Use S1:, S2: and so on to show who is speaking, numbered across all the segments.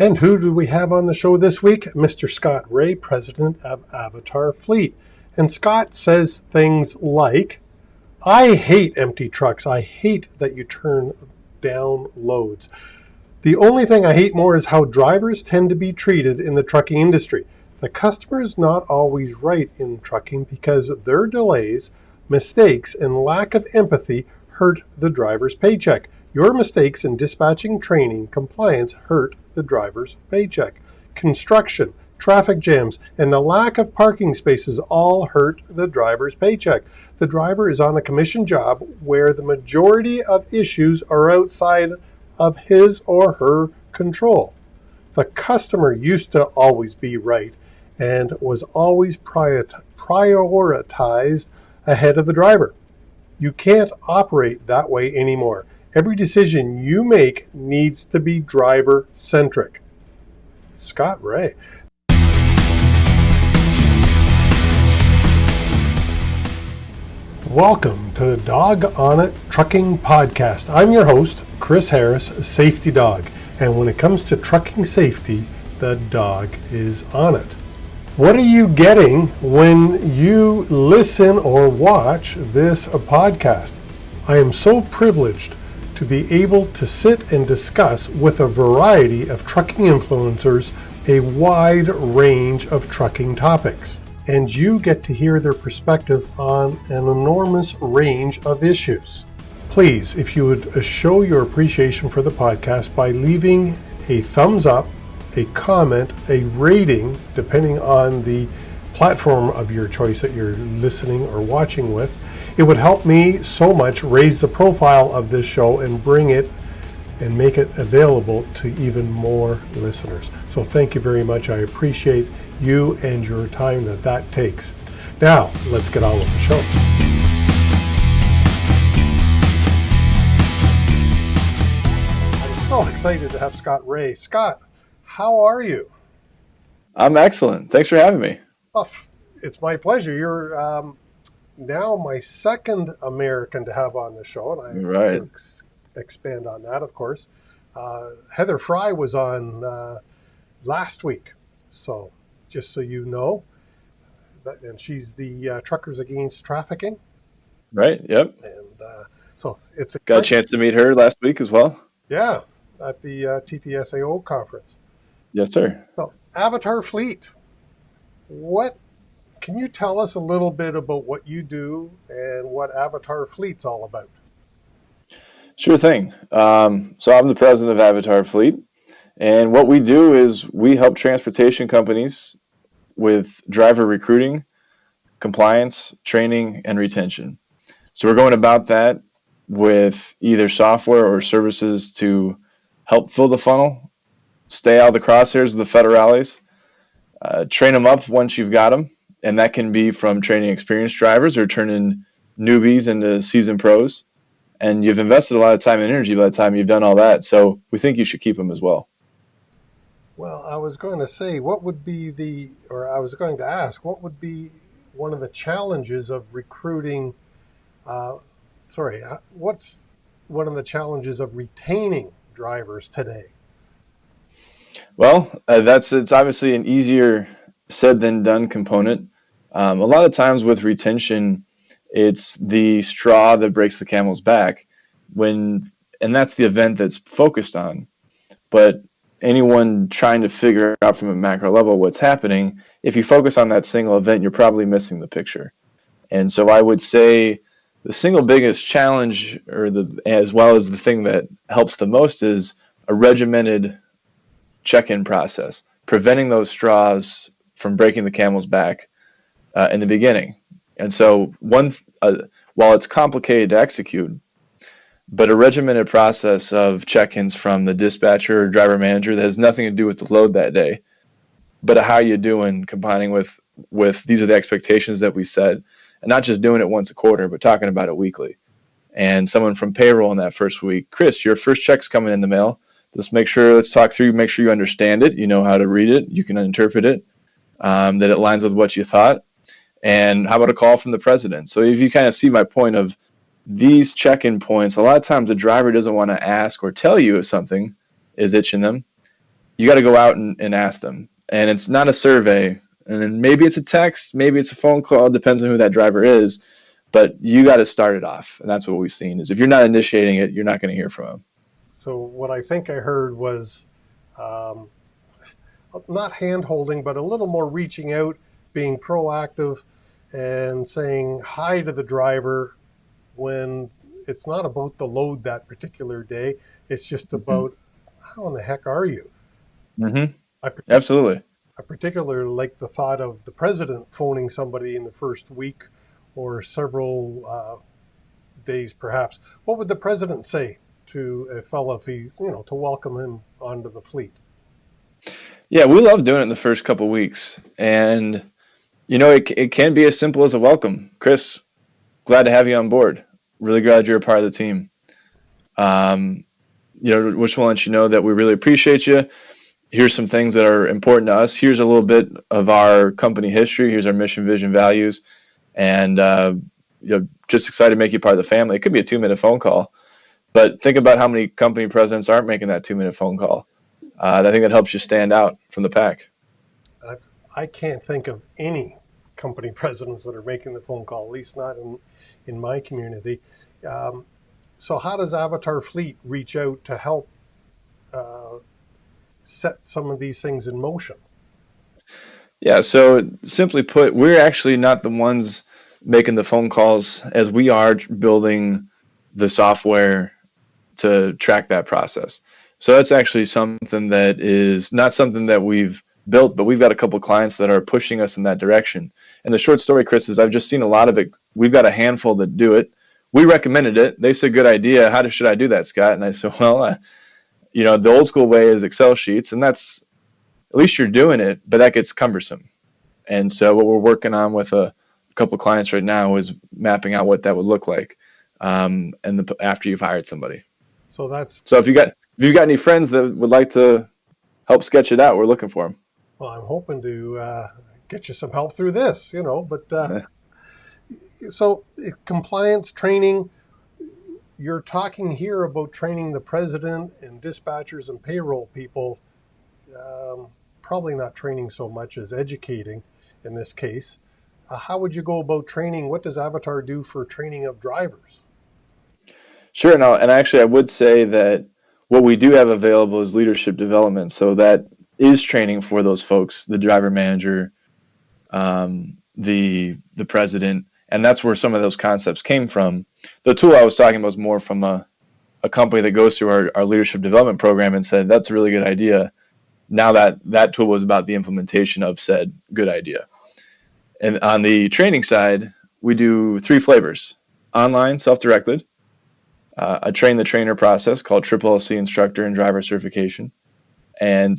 S1: And who do we have on the show this week? Mr. Scott Rea, president of AvatarFleet. And Scott says things like, I hate empty trucks. I hate that you turn down loads. The only thing I hate more is how drivers tend to be treated in the trucking industry. The customer is not always right in trucking because their delays, mistakes, and lack of empathy hurt the driver's paycheck. Your mistakes in dispatching, training, compliance hurt the driver's paycheck. Construction, traffic jams, and the lack of parking spaces all hurt the driver's paycheck. The driver is on a commission job where the majority of issues are outside of his or her control. The customer used to always be right and was always prioritized ahead of the driver. You can't operate that way anymore. Every decision you make needs to be driver-centric. Scott Rea. Welcome to the Dog On It Trucking Podcast. I'm your host, Chris Harris, Safety Dawg. And when it comes to trucking safety, the dog is on it. What are you getting when you listen or watch this podcast? I am so privileged to be able to sit and discuss with a variety of trucking influencers a wide range of trucking topics. And you get to hear their perspective on an enormous range of issues. Please, if you would show your appreciation for the podcast by leaving a thumbs up, a comment, a rating, depending on the platform of your choice that you're listening or watching with. It would help me so much raise the profile of this show and bring it and make it available to even more listeners. So thank you very much. I appreciate you and your time that takes. Now, let's get on with the show. I'm so excited to have Scott Rea. Scott, how are you?
S2: I'm excellent. Thanks for having me.
S1: Oh, it's my pleasure. You're now my second American to have on the show, and I
S2: right.
S1: Expand on that, of course. Heather Fry was on last week, so just so you know, and she's the Truckers Against Trafficking.
S2: Right. Yep.
S1: And so it's
S2: got a chance to meet her last week as well.
S1: Yeah, at the TTSAO conference.
S2: Yes, sir.
S1: So AvatarFleet, what can you tell us a little bit about what you do and what AvatarFleet's all about?
S2: Sure thing. So I'm the president of AvatarFleet, and what we do is we help transportation companies with driver recruiting, compliance, training, and retention. So we're going about that with either software or services to help fill the funnel, stay out of the crosshairs of the federales, train them up once you've got them, and that can be from training experienced drivers or turning newbies into seasoned pros. And you've invested a lot of time and energy by the time you've done all that. So we think you should keep them as well.
S1: Well, I was going to say, what would be one of the challenges of recruiting, what's one of the challenges of retaining drivers today?
S2: Well, it's obviously an easier said than done component. A lot of times with retention, it's the straw that breaks the camel's back, and that's the event that's focused on. But anyone trying to figure out from a macro level what's happening, if you focus on that single event, you're probably missing the picture. And so I would say the single biggest challenge, as well as the thing that helps the most, is a regimented check-in process, preventing those straws from breaking the camel's back in the beginning. And so while it's complicated to execute, but a regimented process of check-ins from the dispatcher or driver manager that has nothing to do with the load that day, but how you doing, combining with these are the expectations that we set, and not just doing it once a quarter, but talking about it weekly. And someone from payroll in that first week, Chris, your first check's coming in the mail. Let's talk through, make sure you understand it, you know how to read it, you can interpret it, that it lines with what you thought. And how about a call from the president? So if you kind of see my point of these check-in points, a lot of times the driver doesn't want to ask or tell you if something is itching them. you got to go out and ask them. And it's not a survey. And then maybe it's a text, maybe it's a phone call, depends on who that driver is. But you got to start it off. And that's what we've seen is if you're not initiating it, you're not going to hear from them.
S1: So what I think I heard was not hand-holding, but a little more reaching out, being proactive, and saying hi to the driver when it's not about the load that particular day. It's just about how in the heck are you?
S2: Mm-hmm. Absolutely.
S1: I particularly like the thought of the president phoning somebody in the first week or several days, perhaps. What would the president say to a fellow if he, to welcome him onto the fleet?
S2: Yeah, we love doing it in the first couple of weeks. And, it can be as simple as a welcome. Chris, glad to have you on board. Really glad you're a part of the team. Just want to let you know that we really appreciate you. Here's some things that are important to us. Here's a little bit of our company history. Here's our mission, vision, values. And, just excited to make you part of the family. It could be a 2-minute phone call. But think about how many company presidents aren't making that 2-minute phone call. I think that helps you stand out from the pack.
S1: I can't think of any company presidents that are making the phone call, at least not in my community. So how does Avatar Fleet reach out to help set some of these things in motion?
S2: Yeah, so simply put, we're actually not the ones making the phone calls as we are building the software to track that process. So that's actually something that is not something that we've built, but we've got a couple of clients that are pushing us in that direction. And the short story, Chris, is I've just seen a lot of it. We've got a handful that do it. We recommended it. They said, good idea. How should I do that, Scott? And I said, well, the old school way is Excel sheets, and that's, at least you're doing it, but that gets cumbersome. And so what we're working on with a couple of clients right now is mapping out what that would look like after you've hired somebody. So if you got any friends that would like to help sketch it out, we're looking for them.
S1: Well, I'm hoping to get you some help through this, but so compliance training, you're talking here about training the president and dispatchers and payroll people, probably not training so much as educating in this case. How would you go about training? What does Avatar do for training of drivers?
S2: Sure. No, and actually I would say that what we do have available is leadership development. So that is training for those folks, the driver manager, the president, and that's where some of those concepts came from. The tool I was talking about was more from a company that goes through our leadership development program and said, that's a really good idea. Now that tool was about the implementation of said good idea. And on the training side, we do 3 flavors: online, self-directed, a train the trainer process called LLC instructor and driver certification, and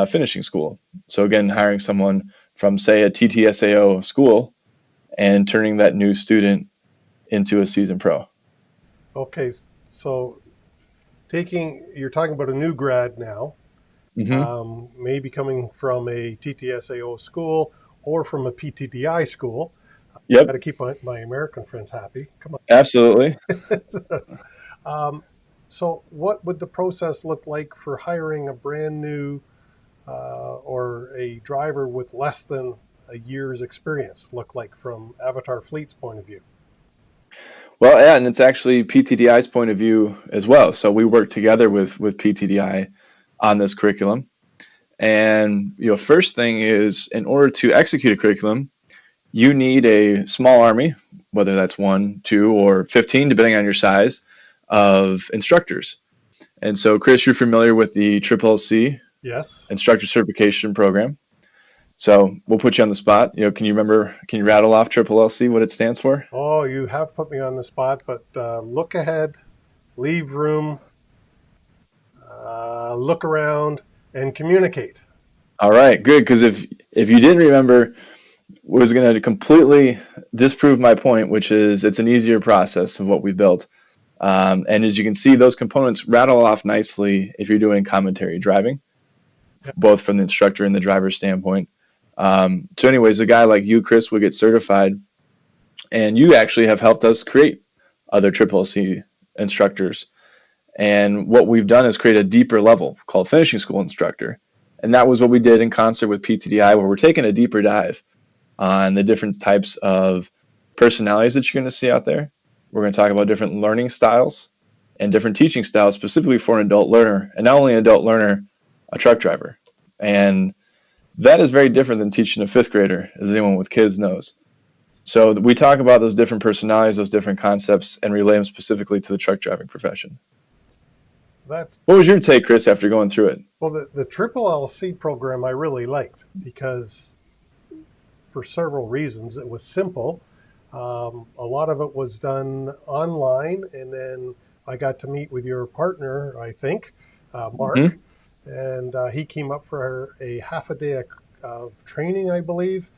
S2: finishing school. So again, hiring someone from, say, a TTSAO school and turning that new student into a seasoned pro. Okay,
S1: so you're talking about a new grad now, maybe coming from a TTSAO school or from a PTDI school.
S2: Yep.
S1: Got to keep my American friends happy. Come on.
S2: Absolutely.
S1: So what would the process look like for hiring a brand new or a driver with less than a year's experience look like from AvatarFleet's point of view?
S2: Well, yeah, and it's actually PTDI's point of view as well. So we work together with PTDI on this curriculum. And first thing is, in order to execute a curriculum, you need a small army, whether that's 1, 2, or 15, depending on your size, of instructors. And so, Chris, you're familiar with the LLC instructor certification program. So we'll put you on the spot. Can you rattle off LLC, what it stands for?
S1: Oh, you have put me on the spot, but look ahead, leave room, look around, and communicate.
S2: All right, good. Because if you didn't remember, was going to completely disprove my point, which is it's an easier process of what we built. And as you can see, those components rattle off nicely if you're doing commentary driving, both from the instructor and the driver standpoint. So anyways, a guy like you, Chris, will get certified, and you actually have helped us create other LLC instructors. And what we've done is create a deeper level called finishing school instructor. And that was what we did in concert with PTDI, where we're taking a deeper dive on the different types of personalities that you're going to see out there. We're going to talk about different learning styles and different teaching styles specifically for an adult learner, and not only an adult learner, a truck driver. And that is very different than teaching a fifth grader, as anyone with kids knows. So we talk about those different personalities, those different concepts, and relay them specifically to the truck driving profession. What was your take, Chris, after going through it?
S1: Well, the Triple LC program I really liked because for several reasons. It was simple. A lot of it was done online, and then I got to meet with your partner, I think, Mark, and he came up for a half a day of training, I believe,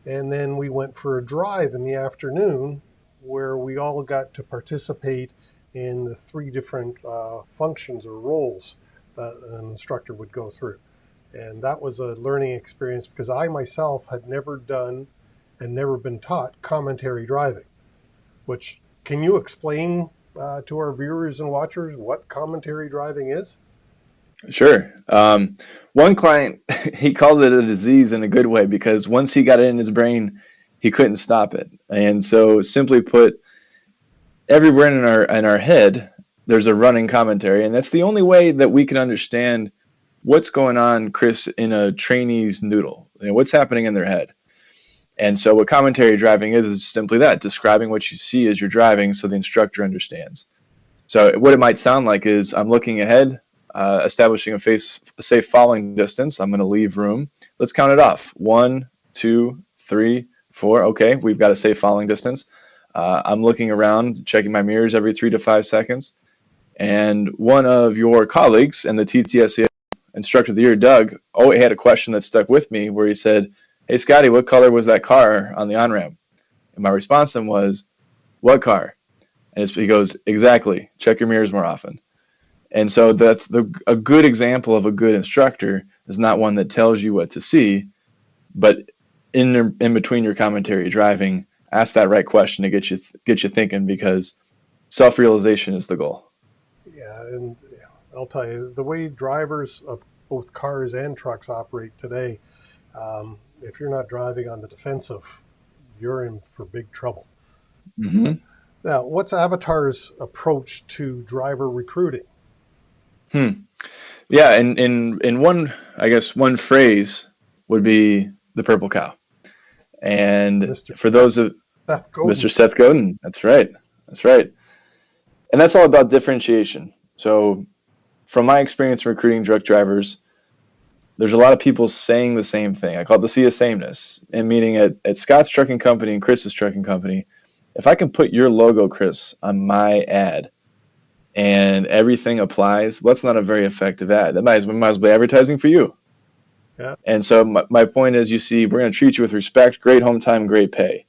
S1: and then we went for a drive in the afternoon where we all got to participate in the 3 different functions or roles that an instructor would go through. And that was a learning experience because I myself had never done and never been taught commentary driving, which, can you explain to our viewers and watchers what commentary driving is?
S2: Sure. One client, he called it a disease in a good way because once he got it in his brain, he couldn't stop it. And so simply put, everywhere in our head, there's a running commentary, and that's the only way that we can understand what's going on, Chris, in a trainee's noodle. What's happening in their head. And so what commentary driving is simply that, describing what you see as you're driving so the instructor understands. So what it might sound like is I'm looking ahead, establishing a safe following distance. I'm going to leave room. Let's count it off. 1, 2, 3, 4. Okay, we've got a safe following distance. I'm looking around, checking my mirrors every 3 to 5 seconds. And one of your colleagues and the TTSA instructor of the year, Doug, he had a question that stuck with me where he said, "Hey, Scotty, what color was that car on the on-ramp?" And my response to him was, "What car?" And he goes, "Exactly. Check your mirrors more often." And so that's a good example of a good instructor is not one that tells you what to see, but in between your commentary driving, ask that right question to get you thinking, because self-realization is the goal.
S1: Yeah, and I'll tell you, the way drivers of both cars and trucks operate today, if you're not driving on the defensive, you're in for big trouble.
S2: Mm-hmm.
S1: Now, what's Avatar's approach to driver recruiting?
S2: Yeah, in one phrase would be the purple cow. And for those of Mr. Seth Godin, that's right. And that's all about differentiation. So from my experience recruiting truck drivers, there's a lot of people saying the same thing. I call it the sea of sameness. And meaning at Scott's trucking company and Chris's trucking company, if I can put your logo, Chris, on my ad and everything applies, well, that's not a very effective ad. That might as well be advertising for you.
S1: Yeah.
S2: And so my point is, you see, we're going to treat you with respect, great home time, great pay.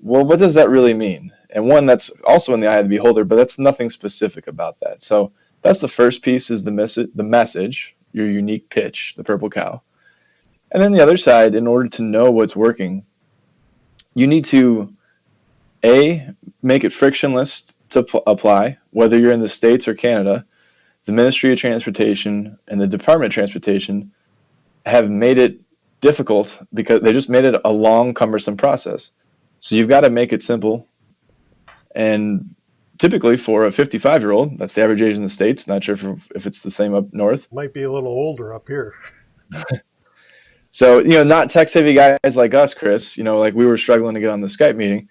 S2: Well, what does that really mean? And one, that's also in the eye of the beholder, but that's nothing specific about that. So that's the first piece, is the message, your unique pitch, the purple cow. And then the other side, in order to know what's working, you need to, A, make it frictionless to apply, whether you're in the States or Canada. The Ministry of Transportation and the Department of Transportation have made it difficult because they just made it a long, cumbersome process. So you've got to make it simple. And typically for a 55-year-old, that's the average age in the States. Not sure if it's the same up north.
S1: Might be a little older up here.
S2: So, not tech-savvy guys like us, Chris, like we were struggling to get on the Skype meeting,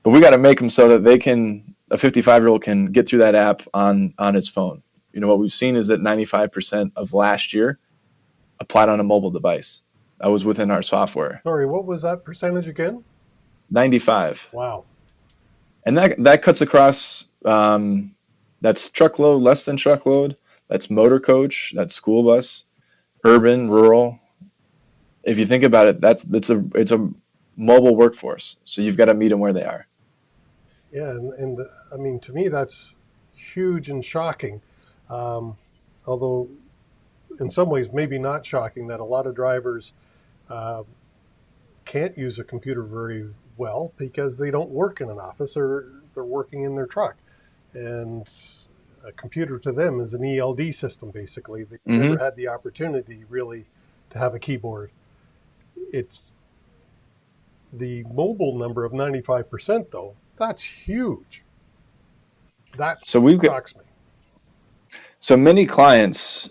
S2: but we got to make them so that a 55-year-old can get through that app on his phone. What we've seen is that 95% of last year applied on a mobile device. That was within our software.
S1: Sorry, what was that percentage again?
S2: 95.
S1: Wow.
S2: And that cuts across, that's truckload, less than truckload, that's motor coach, that's school bus, urban, rural. If you think about it, it's a mobile workforce. So you've got to meet them where they are.
S1: Yeah, and I mean, to me, that's huge and shocking. Although in some ways, maybe not shocking, that a lot of drivers can't use a computer very well because they don't work in an office, or they're working in their truck. And a computer to them is an ELD system, basically. They've never had the opportunity really to have a keyboard. It's the mobile number of 95%, though. That's huge. That
S2: So we've got
S1: shocks me.
S2: so many clients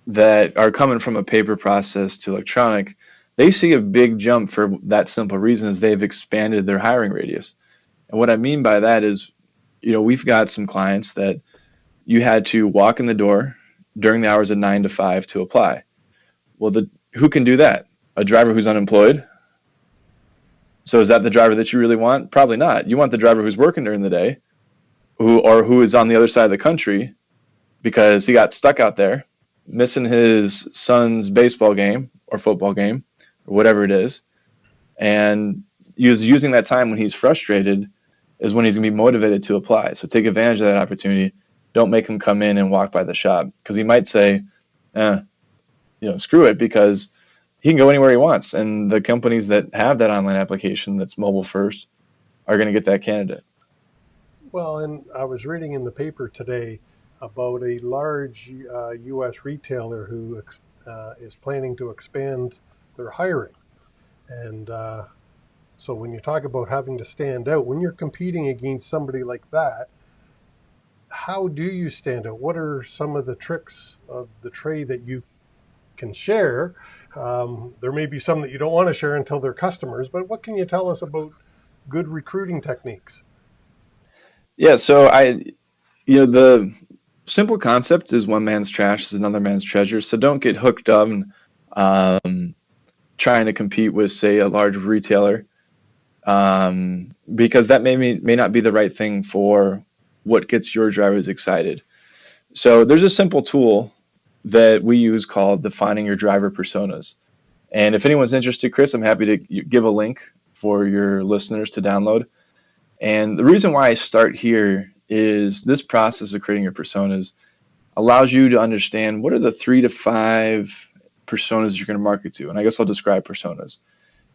S2: that are coming from a paper process to electronic, they see a big jump for that simple reason is they've expanded their hiring radius. And what I mean by that is, we've got some clients that you had to walk in the door during the hours of 9 to 5 to apply. Well, who can do that? A driver who's unemployed? So is that the driver that you really want? Probably not. You want the driver who's working during the day, who is on the other side of the country because he got stuck out there, missing his son's baseball game or football game or whatever it is, and he was using that time when he's frustrated is when he's going to be motivated to apply. So take advantage of that opportunity. Don't make him come in and walk by the shop because he might say, screw it, because he can go anywhere he wants. And the companies that have that online application that's mobile first are going to get that candidate.
S1: Well, and I was reading in the paper today about a large U.S. retailer who is planning to expand their hiring. And so when you talk about having to stand out, when you're competing against somebody like that, how do you stand out? What are some of the tricks of the trade that you can share? There may be some that you don't want to share until they're customers, but what can you tell us about good recruiting techniques?
S2: Yeah, so the simple concept is one man's trash is another man's treasure. So don't get hooked up trying to compete with, say, a large retailer, because that may not be the right thing for what gets your drivers excited. So there's a simple tool that we use called defining your driver personas. And if anyone's interested, Chris, I'm happy to give a link for your listeners to download. And the reason why I start here is this process of creating your personas allows you to understand what are the 3 to 5 personas you're going to market to. And I guess I'll describe personas.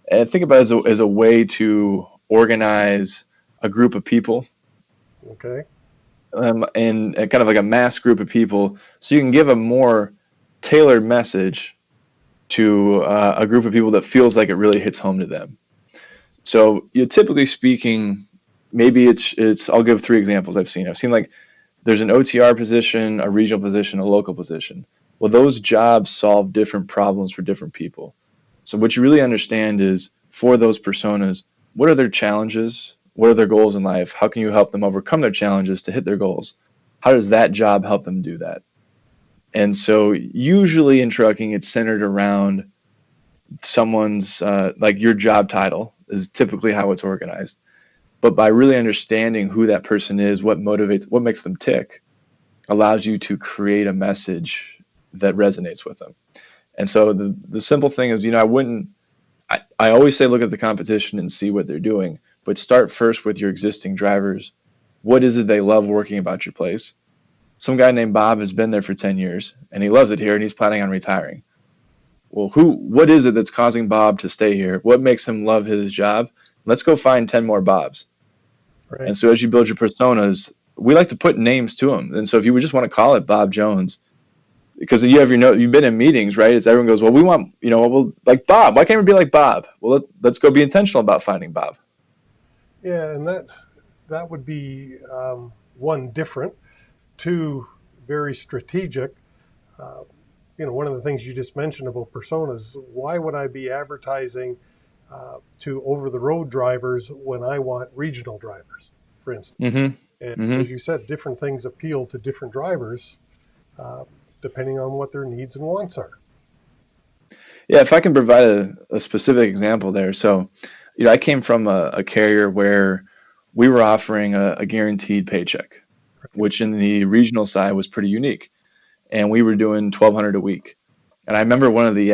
S2: And think about it as a way to organize a group of people.
S1: Okay.
S2: And kind of like a mass group of people, so you can give a more tailored message to a group of people that feels like it really hits home to them. So typically speaking, maybe it's I'll give 3 examples I've seen. I've seen like there's an OTR position, a regional position, a local position. Well, those jobs solve different problems for different people. So what you really understand is for those personas, what are their challenges? What are their goals in life? How can you help them overcome their challenges to hit their goals? How does that job help them do that? And so usually in trucking, it's centered around someone's, like your job title is typically how it's organized. But by really understanding who that person is, what motivates, what makes them tick, allows you to create a message that resonates with them. And so the simple thing is, I always say look at the competition and see what they're doing, but start first with your existing drivers. What is it they love working about your place? Some guy named Bob has been there for 10 years and he loves it here and he's planning on retiring. Well, what is it that's causing Bob to stay here? What makes him love his job? Let's go find 10 more Bobs. Right. And so as you build your personas, we like to put names to them. And so if you would just want to call it Bob Jones, because you have you've been in meetings, right? It's everyone goes, well, we want, like Bob. Why can't we be like Bob? Well, let's go be intentional about finding Bob.
S1: Yeah, and that would be one, different, 2, very strategic. One of the things you just mentioned about personas, why would I be advertising to over-the-road drivers when I want regional drivers, for instance?
S2: Mm-hmm.
S1: And as you said, different things appeal to different drivers depending on what their needs and wants are.
S2: Yeah, if I can provide a specific example there. So, I came from a carrier where we were offering a guaranteed paycheck, which in the regional side was pretty unique. And we were doing $1,200 a week. And I remember on the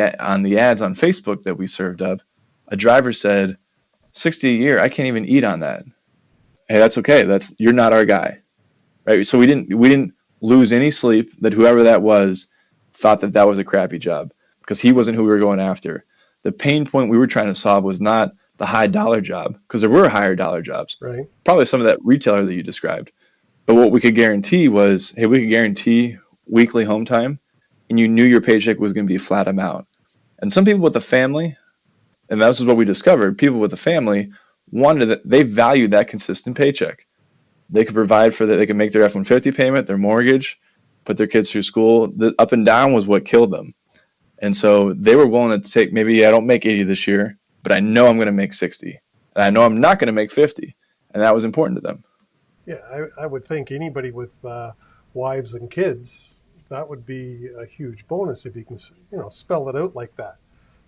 S2: ads on Facebook that we served up, a driver said, $60 a year, I can't even eat on that. Hey, that's okay. You're not our guy. Right? So we didn't lose any sleep that whoever that was thought that was a crappy job, because he wasn't who we were going after. The pain point we were trying to solve was not the high dollar job, because there were higher dollar jobs.
S1: Right.
S2: Probably some of that retailer that you described. But what we could guarantee was, hey, we could guarantee weekly home time, and you knew your paycheck was going to be a flat amount. And some people with a family, and this is what we discovered, people with a family wanted that, they valued that consistent paycheck. They could provide for that, they could make their F-150 payment, their mortgage, put their kids through school. The up and down was what killed them. And so they were willing to take, maybe I don't make 80 this year, but I know I'm going to make 60. And I know I'm not going to make 50. And that was important to them.
S1: Yeah, I would think anybody with wives and kids, that would be a huge bonus if you can, spell it out like that.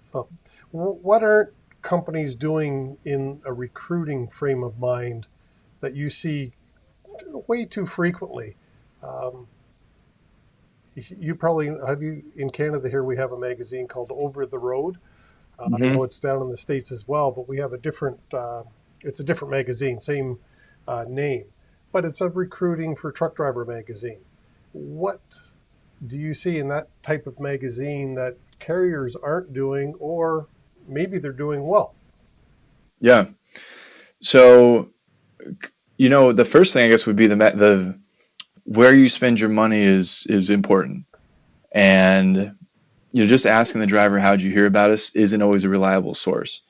S1: So, what aren't companies doing in a recruiting frame of mind that you see way too frequently? Um, you probably have you in Canada here. We have a magazine called Over the Road. I know
S2: Mm-hmm.
S1: it's down in the States as well, but we have a different. It's a different magazine, same name, but it's a recruiting for truck driver magazine. What do you see in that type of magazine that carriers aren't doing, or maybe they're doing well?
S2: Yeah. So, the first thing I guess would be the where you spend your money is important. And just asking the driver how'd you hear about us isn't always a reliable source.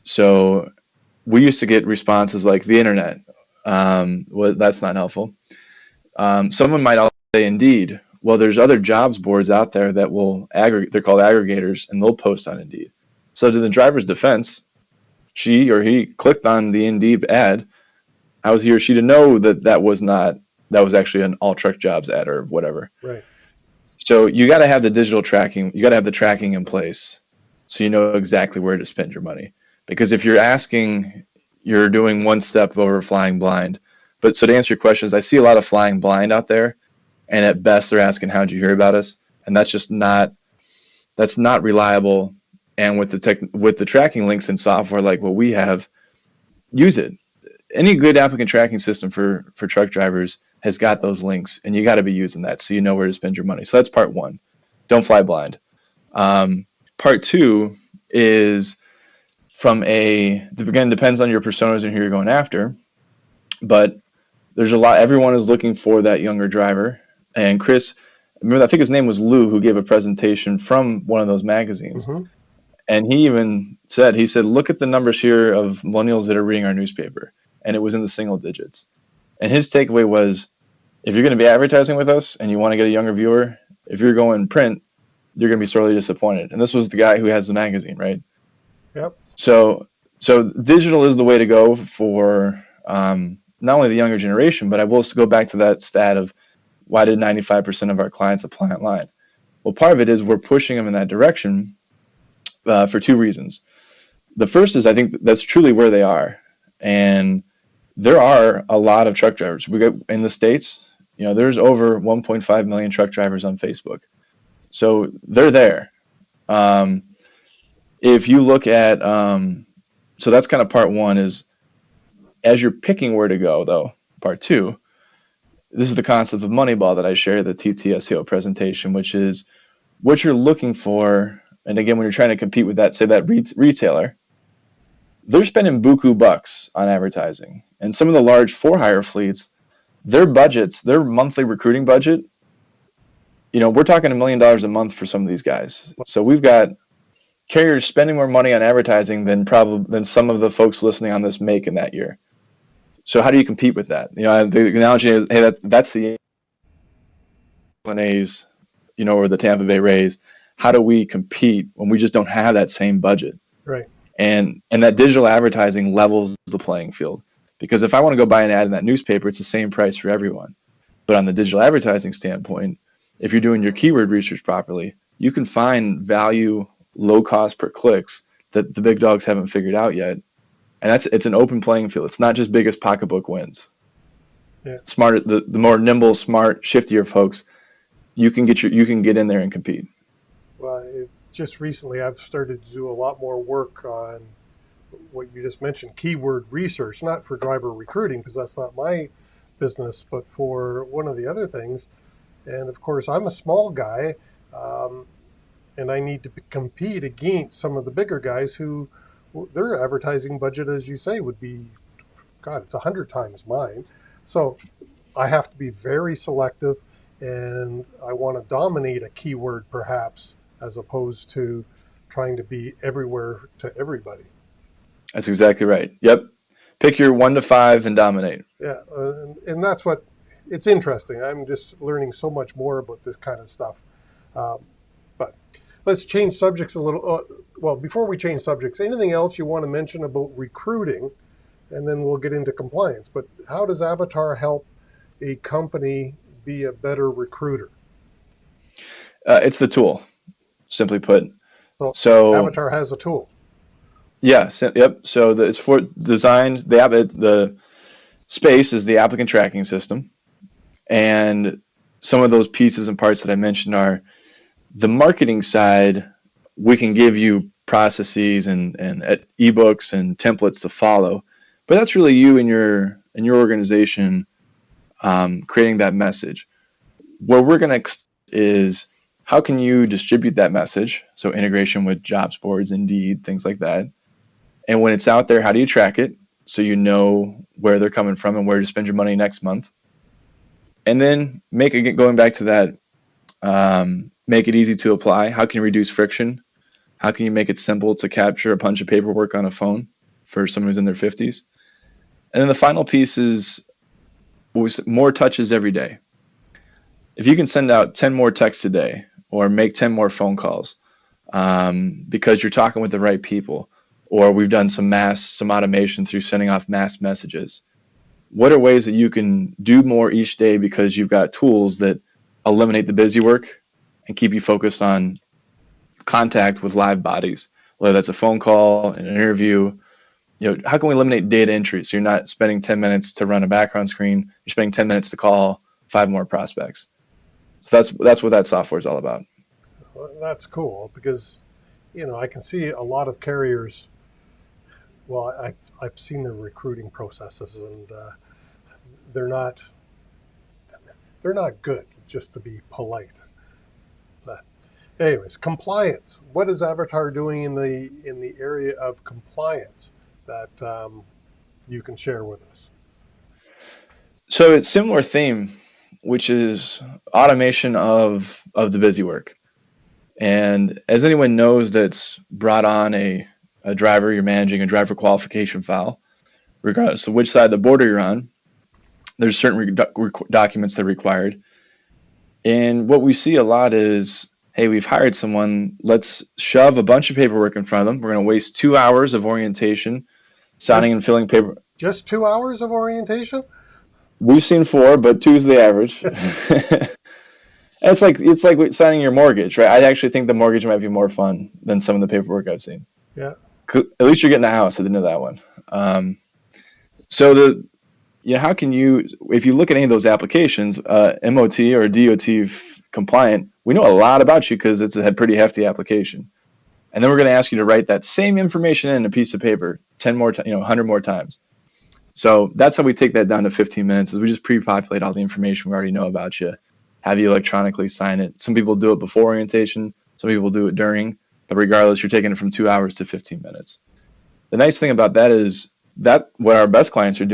S2: So we used to get responses like the internet. Well, that's not helpful. Someone might also say Indeed. Well, there's other jobs boards out there that will aggregate. They're called aggregators, and they'll post on Indeed. So to the driver's defense, she or he clicked on the Indeed ad. How was he or she to know that that was actually an all truck jobs ad or whatever?
S1: Right.
S2: So you got to have the digital tracking. You got to have the tracking in place, so you know exactly where to spend your money. Because if you're doing one step over flying blind. But so to answer your questions, I see a lot of flying blind out there, and at best they're asking how'd you hear about us, and that's not reliable. And with the tracking links and software like what we have, use it. Any good applicant tracking system for truck drivers has got those links, and you got to be using that so you know where to spend your money. So that's part one. Don't fly blind. Part two is again, depends on your personas and who you're going after, but there's a lot. Everyone is looking for that younger driver. And Chris, remember, I think his name was Lou, who gave a presentation from one of those magazines.
S1: Mm-hmm.
S2: And he said, look at the numbers here of millennials that are reading our newspaper. And it was in the single digits. And his takeaway was, if you're going to be advertising with us and you want to get a younger viewer, if you're going print, you're going to be sorely disappointed. And this was the guy who has the magazine, right?
S1: Yep.
S2: So digital is the way to go for not only the younger generation, but I will go back to that stat of why did 95% of our clients apply online? Well, part of it is we're pushing them in that direction for two reasons. The first is I think that's truly where they are. And there are a lot of truck drivers. We got in the States, there's over 1.5 million truck drivers on Facebook. So they're there. If you look at, so that's kind of part one is as you're picking where to go, though, part two, this is the concept of Moneyball that I share, the TTSEO presentation, which is what you're looking for. And again, when you're trying to compete with that, say that retailer, they're spending buku bucks on advertising. And some of the large for-hire fleets, their budgets, their monthly recruiting budget, we're talking $1 million a month for some of these guys. So we've got carriers spending more money on advertising than some of the folks listening on this make in that year. So how do you compete with that? The analogy is, hey, that's the A's, or the Tampa Bay Rays. How do we compete when we just don't have that same budget?
S1: Right.
S2: And that digital advertising levels the playing field. Because if I want to go buy an ad in that newspaper, it's the same price for everyone. But on the digital advertising standpoint, if you're doing your keyword research properly, you can find value, low cost per clicks that the big dogs haven't figured out yet. And it's an open playing field. It's not just biggest pocketbook wins.
S1: Yeah.
S2: Smarter, the more nimble, smart, shiftier folks, you can get in there and compete.
S1: Well, just recently I've started to do a lot more work on what you just mentioned, keyword research, not for driver recruiting, because that's not my business, but for one of the other things. And of course, I'm a small guy, and I need to compete against some of the bigger guys who their advertising budget, as you say, would be, God, it's 100 times mine. So I have to be very selective, and I want to dominate a keyword perhaps, as opposed to trying to be everywhere to everybody.
S2: That's exactly right. Yep. Pick your 1 to 5 and dominate.
S1: Yeah, and that's what, it's interesting. I'm just learning so much more about this kind of stuff. But let's change subjects a little. Well, before we change subjects, anything else you want to mention about recruiting? And then we'll get into compliance. But how does Avatar help a company be a better recruiter?
S2: It's the tool, simply put.
S1: So Avatar has a tool.
S2: Yes. Yep. So it's for designed. The space is the applicant tracking system, and some of those pieces and parts that I mentioned are the marketing side. We can give you processes and ebooks and templates to follow, but that's really you and your organization creating that message. Where we're going to is how can you distribute that message? So integration with jobs boards, Indeed, things like that. And when it's out there, how do you track it so you know where they're coming from and where to spend your money next month? And then going back to that, make it easy to apply. How can you reduce friction? How can you make it simple to capture a bunch of paperwork on a phone for someone who's in their 50s? And then the final piece is more touches every day. If you can send out 10 more texts a day or make 10 more phone calls because you're talking with the right people, or we've done some automation through sending off mass messages. What are ways that you can do more each day because you've got tools that eliminate the busy work and keep you focused on contact with live bodies, whether that's a phone call, an interview. How can we eliminate data entry so you're not spending 10 minutes to run a background screen, you're spending 10 minutes to call 5 more prospects. So that's what that software is all about.
S1: Well, that's cool because, I can see a lot of carriers. Well, I've seen their recruiting processes, and they're not good, just to be polite. But anyways, compliance. What is Avatar doing in the area of compliance that you can share with us?
S2: So it's similar theme, which is automation of the busy work. And as anyone knows that's brought on a driver, you're managing a driver qualification file, regardless of which side of the border you're on, there's certain documents that are required. And what we see a lot is, hey, we've hired someone, let's shove a bunch of paperwork in front of them. We're going to waste 2 hours of orientation, signing and filling paper.
S1: Just 2 hours of orientation?
S2: We've seen 4, but 2 is the average. It's like signing your mortgage, right? I actually think the mortgage might be more fun than some of the paperwork I've seen.
S1: Yeah.
S2: At least you're getting a house at the end of that one. How can you, if you look at any of those applications, MOT or DOT compliant, we know a lot about you because it's a pretty hefty application. And then we're going to ask you to write that same information in a piece of paper 10 more, 100 more times. So that's how we take that down to 15 minutes is we just pre-populate all the information we already know about you, have you electronically sign it. Some people do it before orientation, some people do it during, but regardless, you're taking it from 2 hours to 15 minutes. The nice thing about that is that what our best clients are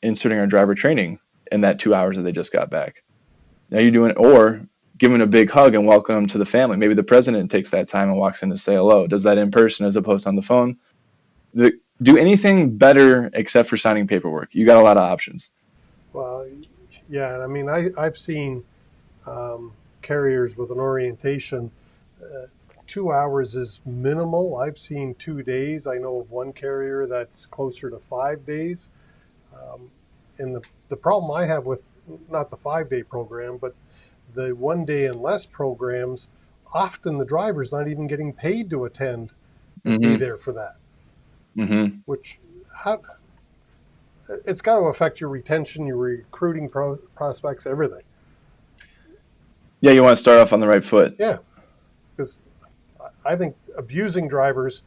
S2: inserting our driver training in that 2 hours that they just got back. Now you're doing it, or giving a big hug and welcome them to the family. Maybe the president takes that time and walks in to say hello, does that in person as opposed to on the phone. Do anything better except for signing paperwork. You got a lot of options.
S1: Well, yeah, and I mean, I've seen carriers with an orientation. 2 hours is minimal. I've seen 2 days. I know of one carrier that's closer to 5 days. And the problem I have with not the 5-day program, but the 1 day and less programs, often the driver's not even getting paid to attend and be there for that.
S2: Mm-hmm.
S1: It's got to affect your retention, your recruiting prospects, everything.
S2: Yeah, you want to start off on the right foot.
S1: Yeah, because I think abusing drivers,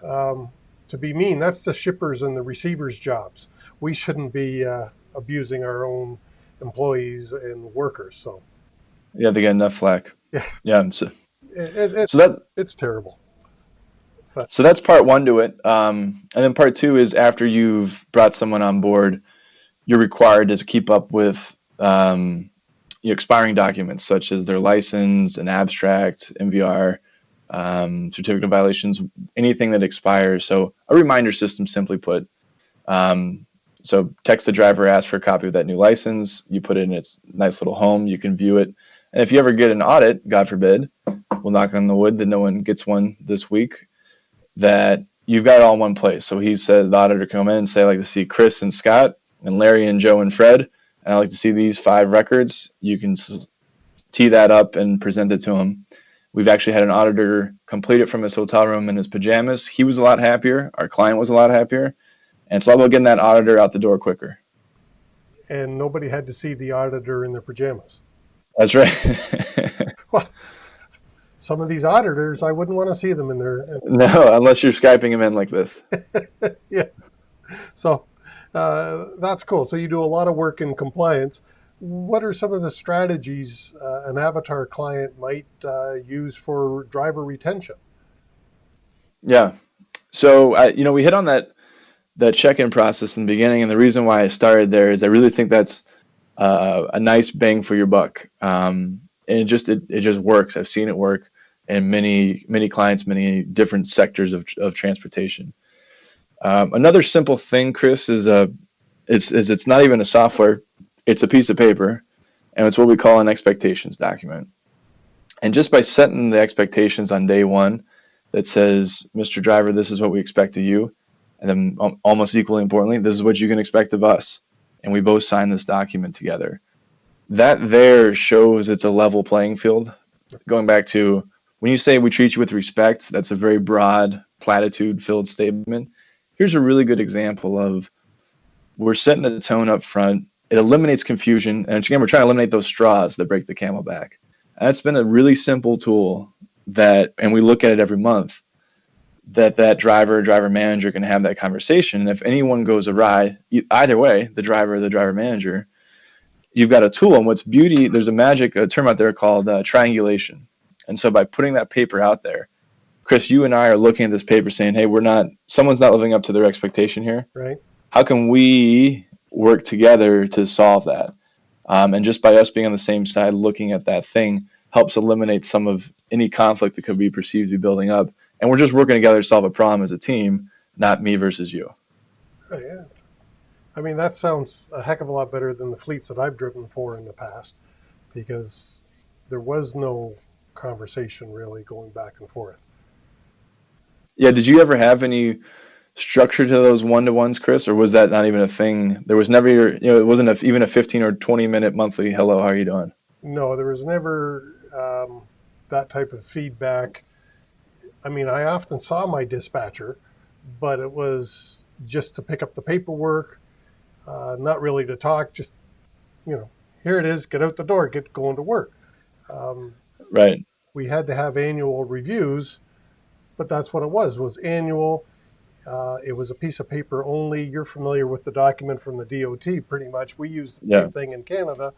S1: to be mean, that's the shippers and the receivers' jobs. We shouldn't be abusing our own employees and workers. So
S2: yeah, they get enough flack. Yeah. So
S1: it's terrible.
S2: So that's part one to it. And then part two is after you've brought someone on board, you're required to keep up with expiring documents such as their license, an abstract, MVR, certificate violations, anything that expires. So a reminder system, simply put. So text the driver, ask for a copy of that new license. You put it in its nice little home. You can view it. And if you ever get an audit, God forbid, we'll knock on the wood that no one gets one this week, that you've got it all in one place. So he said the auditor come in and say, I'd like to see Chris and Scott and Larry and Joe and Fred, and I'd like to see these 5 records. You can tee that up and present it to him. We've actually had an auditor complete it from his hotel room in his pajamas. He was a lot happier. Our client was a lot happier. And it's all about getting that auditor out the door quicker.
S1: And nobody had to see the auditor in their pajamas.
S2: That's right.
S1: Well, some of these auditors, I wouldn't want to see them in their...
S2: No, unless you're Skyping them in like this.
S1: Yeah. So that's cool. So you do a lot of work in compliance. What are some of the strategies an Avatar client might use for driver retention?
S2: Yeah. So, we hit on that check-in process in the beginning, and the reason why I started there is I really think that's a nice bang for your buck. And it just works. I've seen it work in many clients, many different sectors of transportation. Another simple thing, Chris, is it's not even a software. It's a piece of paper, and it's what we call an expectations document. And just by setting the expectations on day one that says, Mr. Driver, this is what we expect of you, and then almost equally importantly, this is what you can expect of us, and we both sign this document together. That there shows it's a level playing field. Going back to when you say we treat you with respect, that's a very broad, platitude-filled statement. Here's a really good example of we're setting the tone up front. It eliminates confusion, and again, we're trying to eliminate those straws that break the camel back. And that's been a really simple tool and we look at it every month, that driver manager can have that conversation. And if anyone goes awry, either way, the driver or the driver manager, you've got a tool. And what's beauty, there's a term out there called triangulation. And so by putting that paper out there, Chris, you and I are looking at this paper saying, hey, someone's not living up to their expectation here.
S1: Right.
S2: How can we work together to solve that? And just by us being on the same side, looking at that thing helps eliminate some of any conflict that could be perceived to be building up. And we're just working together to solve a problem as a team, not me versus you.
S1: Oh, yeah. I mean, that sounds a heck of a lot better than the fleets that I've driven for in the past, because there was no conversation really going back and forth.
S2: Yeah, did you ever have any structure to those one-to-ones, Chris, or was that not even a thing? There was never, it wasn't even a 15 or 20-minute monthly, hello, how are you doing?
S1: No, there was never that type of feedback. I mean, I often saw my dispatcher, but it was just to pick up the paperwork, not really to talk, just, here it is, get out the door, get going to work.
S2: Right.
S1: We had to have annual reviews, but that's what it was annual. It was a piece of paper only. You're familiar with the document from the DOT, pretty much. We use the same thing in Canada,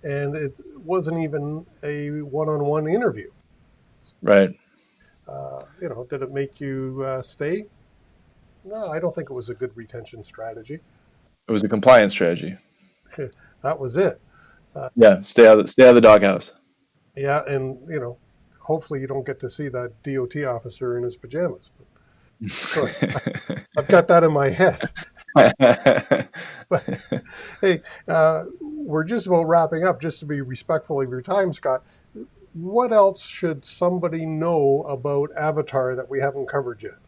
S1: and it wasn't even a one-on-one interview.
S2: Right.
S1: Did it make you stay? No, I don't think it was a good retention strategy.
S2: It was a compliance strategy.
S1: That was it.
S2: Stay out of the doghouse.
S1: Yeah, and hopefully you don't get to see that DOT officer in his pajamas. But I've got that in my head. But, hey, we're just about wrapping up. Just to be respectful of your time, Scott, what else should somebody know about Avatar that we haven't covered yet?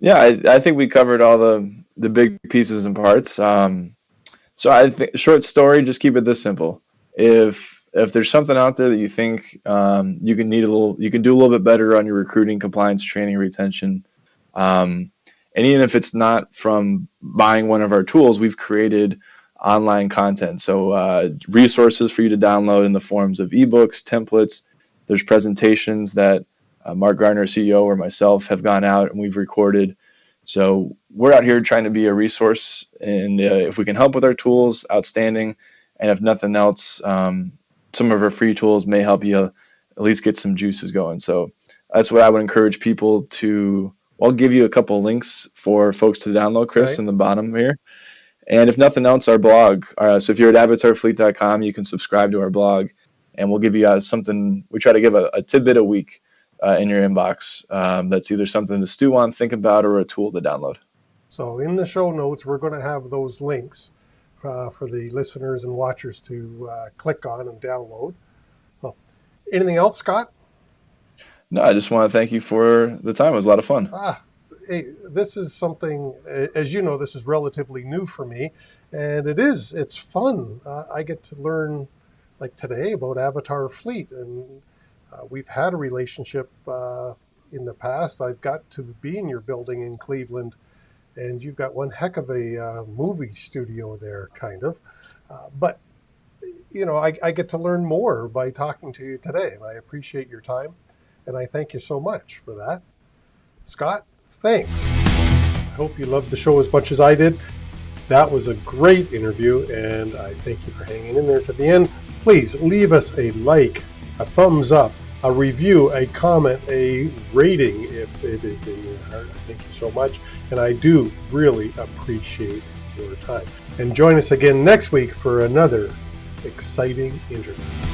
S2: Yeah, I think we covered all the big pieces and parts. So I think, short story, just keep it this simple. If there's something out there that you think you can do a little bit better on your recruiting, compliance, training, retention, and even if it's not from buying one of our tools, we've created online content. So resources for you to download in the forms of ebooks, templates. There's presentations that Mark Gardner, CEO, or myself have gone out and we've recorded. So we're out here trying to be a resource, and if we can help with our tools, outstanding. And if nothing else, some of our free tools may help you at least get some juices going. So that's what I would encourage people to. I'll give you a couple links for folks to download, Chris,
S1: right
S2: in the bottom here. And if nothing else, our blog. So if you're at avatarfleet.com, you can subscribe to our blog. and we'll give you guys something. We try to give a tidbit a week in your inbox that's either something to stew on, think about, or a tool to download.
S1: So in the show notes, we're going to have those links for the listeners and watchers to click on and download. So, anything else, Scott?
S2: No, I just want to thank you for the time. It was a lot of fun.
S1: Hey, this is something, as you know, this is relatively new for me, and it's fun. I get to learn, like today, about AvatarFleet, and we've had a relationship in the past. I've got to be in your building in Cleveland, and you've got one heck of a movie studio there, kind of. But, you know, I get to learn more by talking to you today, and I appreciate your time, and I thank you so much for that. Scott, thanks. I hope you loved the show as much as I did. That was a great interview, and I thank you for hanging in there to the end. Please leave us a like, a thumbs up, a review, a comment, a rating if it is in your heart. I thank you so much, and I do really appreciate your time. And join us again next week for another exciting interview.